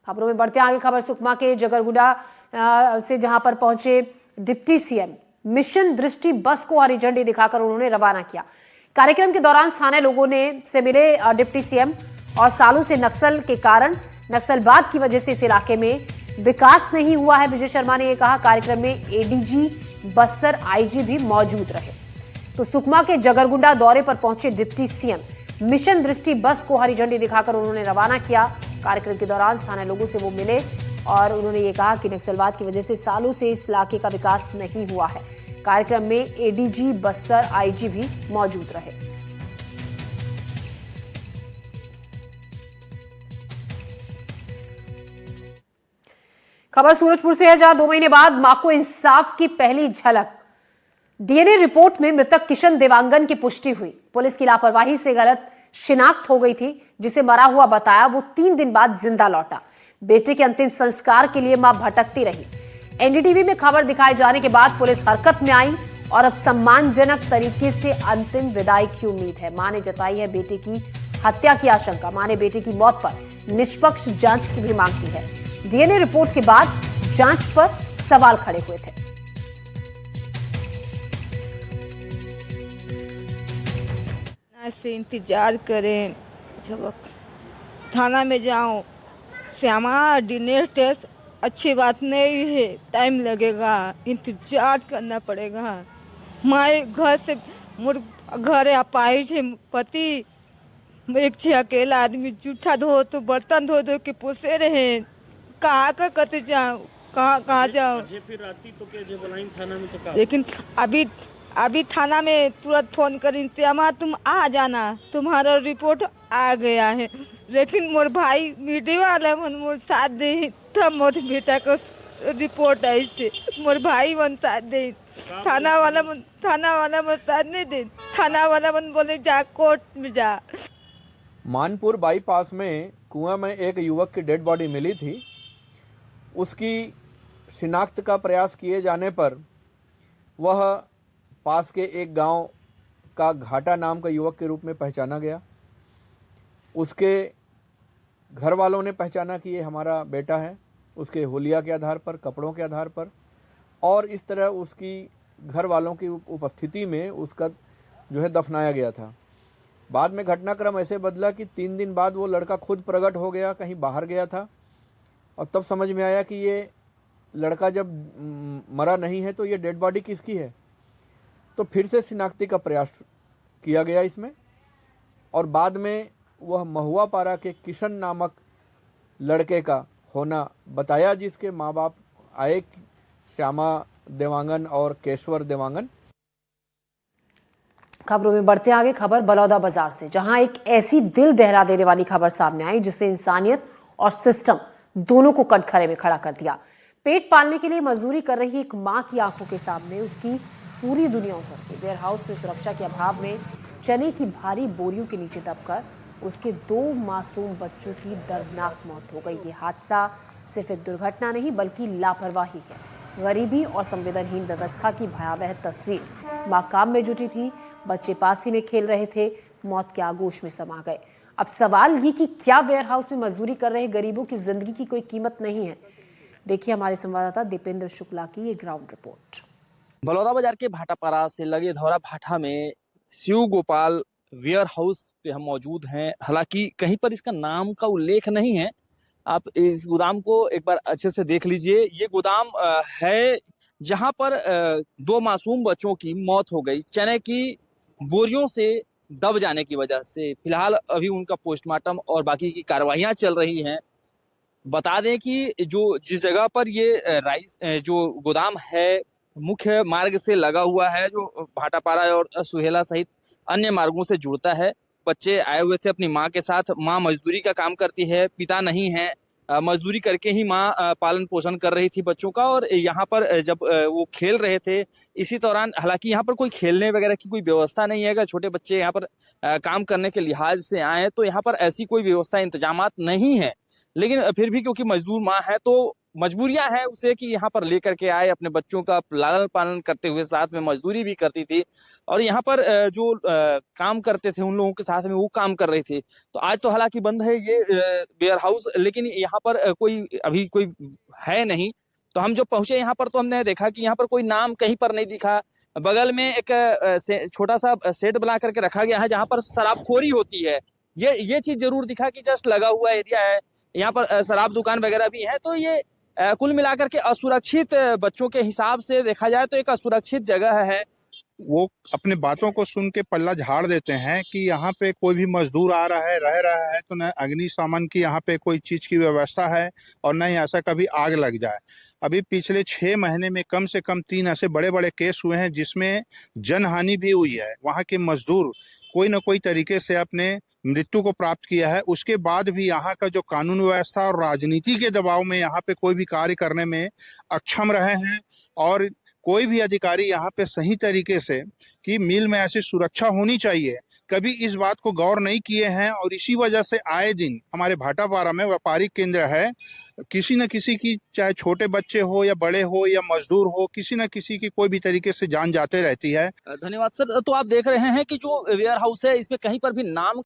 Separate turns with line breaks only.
खबरों में बढ़ते आगे खबर सुकमा के जगरगुड़ा से, जहां पर पहुंचे डिप्टी सीएम। मिशन दृष्टि बस को हरी झंडी दिखाकर उन्होंने रवाना किया। कार्यक्रम के दौरान स्थानीय लोगों से मिले डिप्टी सीएम और सालों से नक्सल के कारण, नक्सलवाद की वजह से इस इलाके में विकास नहीं हुआ है, विजय शर्मा ने यह कहा। कार्यक्रम में एडीजी बस्तर आईजी भी मौजूद रहे। तो सुकमा के जगरगुंडा दौरे पर पहुंचे डिप्टी सीएम। मिशन दृष्टि बस को हरी झंडी दिखाकर उन्होंने रवाना किया। कार्यक्रम के दौरान स्थानीय लोगों से वो मिले और उन्होंने ये कहा कि नक्सलवाद की वजह से सालों से इस इलाके का विकास नहीं हुआ है। कार्यक्रम में एडीजी बस्तर आईजी भी मौजूद रहे। खबर सूरजपुर से है, जहां 2 महीने बाद मां को इंसाफ की पहली झलक। डीएनए रिपोर्ट में मृतक किशन देवांगन की पुष्टि हुई। पुलिस की लापरवाही से गलत शिनाख्त हो गई थी, जिसे मरा हुआ बताया। वो 3 दिन बाद जिंदा लौटा। बेटे के अंतिम संस्कार के लिए मां भटकती रही। एनडीटीवी में खबर दिखाए जाने के बाद पुलिस हरकत में आई और अब सम्मानजनक तरीके से अंतिम विदाई की उम्मीद है। मां ने जताई है बेटे की हत्या की आशंका। मां ने बेटे की मौत पर निष्पक्ष जांच की भी मांग की है। डीएनए रिपोर्ट के बाद जांच पर सवाल खड़े हुए थे।
से इंतजार करें, जब थाना में जाऊं, श्यामा डीएनए टेस्ट अच्छी बात नहीं है, टाइम लगेगा, इंतजार करना पड़ेगा। माए घर से घर अपाई छे पति, एक छे अकेला आदमी, जूठा धो तो बर्तन धो धो के पोसे रहे। कहाँ का कते जाऊं, कहाँ जाऊं।
फिर राती तो के जे बुलाइन थाना में तो का? लेकिन
अभी थाना में तुरंत फोन करी, श्यामा तुम आ जाना, तुम्हारा रिपोर्ट आ गया है। लेकिन मोर भाई मीडिया वाला मन मोर साथ दे, तब मोर बेटा को रिपोर्ट आई से मोर भाई मन साथ दे। थाना वाला मन साथ नहीं दे। थाना वाला मन बोले जा कोर्ट में जा।
मानपुर बाईपास में कुआं में एक युवक की डेड बॉडी मिली थी। उसकी शिनाख्त का प्रयास किए जाने पर वह पास के एक गांव का घाटा नाम का युवक के रूप में पहचाना गया। उसके घर वालों ने पहचाना कि ये हमारा बेटा है, उसके हुलिया के आधार पर, कपड़ों के आधार पर, और इस तरह उसकी घर वालों की उपस्थिति में उसका जो है दफनाया गया था। बाद में घटनाक्रम ऐसे बदला कि 3 दिन बाद वो लड़का खुद प्रकट हो गया, कहीं बाहर गया था, और तब समझ में आया कि ये लड़का जब मरा नहीं है तो ये डेड बॉडी किसकी है। तो फिर से शिनाख्ती का प्रयास किया गया इसमें, और बाद में वह महुआ पारा के किशन नामक लड़के का होना बताया, जिसके माँ बाप आए, श्यामा देवांगन और केशवर देवांगन।
खबरों में बढ़ते आगे खबर बलौदा बाजार से, जहां एक ऐसी दिल दहला देने वाली खबर सामने आई जिसने इंसानियत और सिस्टम दोनों को कटघरे में खड़ा कर दिया। पेट पालने के लिए मजदूरी कर रही एक मां की आंखों के सामने उसकी पूरी दुनिया उतर गई। वेयर हाउस में सुरक्षा के अभाव में चने की भारी बोरियों के नीचे दबकर उसके 2 मासूम बच्चों की दर्दनाक मौत हो गई। ये हादसा सिर्फ एक दुर्घटना नहीं बल्कि लापरवाही है। गरीबी और संवेदनहीन व्यवस्था की भयावह तस्वीर। मां काम में जुटी थी, बच्चे पास ही में खेल रहे थे, मौत के आगोश में समा गए। अब सवाल ये कि क्या वेयर हाउस में मजदूरी कर रहे गरीबों की जिंदगी की कोई कीमत नहीं है? देखिए हमारे संवाददाता दीपेंद्र शुक्ला की ये ग्राउंड रिपोर्ट।
बलौदा बाजार के भाटापारा से लगे धौरा भाटा में शिव गोपाल वेयर हाउस पे हम मौजूद हैं। हालांकि कहीं पर इसका नाम का उल्लेख नहीं है। आप इस गोदाम को एक बार अच्छे से देख लीजिए। ये गोदाम है जहां पर 2 मासूम बच्चों की मौत हो गई चने की बोरियों से दब जाने की वजह से। फिलहाल अभी उनका पोस्टमार्टम और बाकी की कार्रवाइयां चल रही हैं। बता दें कि जिस जगह पर ये जो गोदाम है मुख्य मार्ग से लगा हुआ है, जो भाटापारा और सुहेला सहित अन्य मार्गों से जुड़ता है। बच्चे आए हुए थे अपनी माँ के साथ। माँ मजदूरी का काम करती है, पिता नहीं है। मजदूरी करके ही माँ पालन पोषण कर रही थी बच्चों का। और यहाँ पर जब वो खेल रहे थे इसी दौरान, हालांकि यहाँ पर कोई खेलने वगैरह की कोई व्यवस्था नहीं है। अगर छोटे बच्चे यहाँ पर काम करने के लिहाज से आए तो यहाँ पर ऐसी कोई व्यवस्था इंतजामात नहीं है। लेकिन फिर भी क्योंकि मजदूर माँ है तो मजबूरियां हैं उसे कि यहाँ पर लेकर के आए, अपने बच्चों का लालन पालन करते हुए साथ में मजदूरी भी करती थी और यहाँ पर जो काम करते थे उन लोगों के साथ में वो काम कर रहे थे। तो आज तो हालांकि बंद है ये वेयर हाउस, लेकिन यहाँ पर कोई अभी कोई है नहीं। तो हम जब पहुंचे यहाँ पर तो हमने देखा कि यहाँ पर कोई नाम कहीं पर नहीं दिखा। बगल में एक छोटा सा सेट बना करके रखा गया है जहाँ पर शराबखोरी होती है, ये चीज जरूर दिखा कि जस्ट लगा हुआ एरिया है, यहाँ पर शराब दुकान वगैरह भी है। तो ये कुल मिलाकर के असुरक्षित, बच्चों के हिसाब से देखा जाए तो एक असुरक्षित जगह है।
वो अपने बातों को सुन के पल्ला झाड़ देते हैं कि यहाँ पे कोई भी मजदूर आ रहा है, रह रहा है तो न अग्निशमन की यहाँ पे कोई चीज की व्यवस्था है और न ही ऐसा कभी आग लग जाए। अभी पिछले 6 महीने में कम से कम 3 ऐसे बड़े बड़े केस हुए हैं जिसमें जनहानि भी हुई है। वहाँ के मजदूर कोई न कोई तरीके से अपने मृत्यु को प्राप्त किया है। उसके बाद भी यहाँ का जो कानून व्यवस्था और राजनीति के दबाव में यहाँ पे कोई भी कार्य करने में अक्षम रहे हैं और कोई भी अधिकारी यहाँ पे सही तरीके से कि मिल में ऐसी सुरक्षा होनी चाहिए, कभी इस बात को गौर नहीं किए हैं। और इसी वजह से आए दिन हमारे भाटापारा में व्यापारिक केंद्र है, किसी न किसी की, चाहे छोटे बच्चे हो या बड़े हो या मजदूर हो, किसी न किसी की कोई भी तरीके से जान जाते रहती है।
धन्यवाद सर। तो आप देख रहे हैं कि जो वेयर हाउस है इसमें कहीं पर भी नाम